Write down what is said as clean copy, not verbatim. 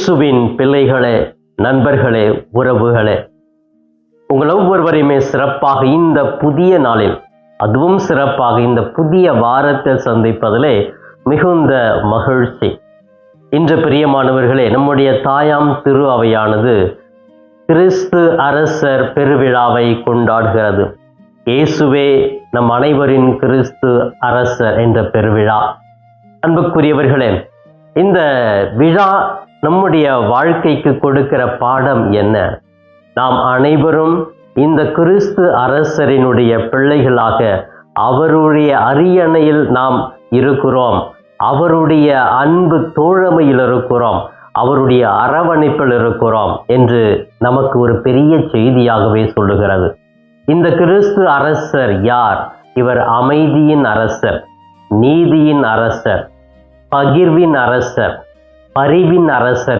இயேசுவின் பிள்ளைகளே, நண்பர்களே, உறவுகளே, உங்கள் ஒவ்வொருவரையுமே சிறப்பாக இந்த புதிய நாளில், அதுவும் சிறப்பாக இந்த புதிய வாரத்தில் சந்திப்பதிலே மிகுந்த மகிழ்ச்சி. இன்று பிரியமானவர்களே, நம்முடைய தாயாம் திரு அவையானது கிறிஸ்து அரசர் பெருவிழாவை கொண்டாடுகிறது. இயேசுவே நம் அனைவரின் கிறிஸ்து அரசர் என்ற பெருவிழா. அன்புக்குரியவர்களே, இந்த விழா நம்முடைய வாழ்க்கைக்கு கொடுக்கிற பாடம் என்ன? நாம் அனைவரும் இந்த கிறிஸ்து அரசரினுடைய பிள்ளைகளாக அவருடைய அரியணையில் நாம் இருக்கிறோம், அவருடைய அன்பு தோழமையில் இருக்கிறோம், அவருடைய அரவணைப்பில் இருக்கிறோம் என்று நமக்கு ஒரு பெரிய செய்தியாகவே சொல்லுகிறது. இந்த கிறிஸ்து அரசர் யார்? இவர் அமைதியின் அரசர், நீதியின் அரசர், பகிர்வின் அரசர், பரிவின் அரசர்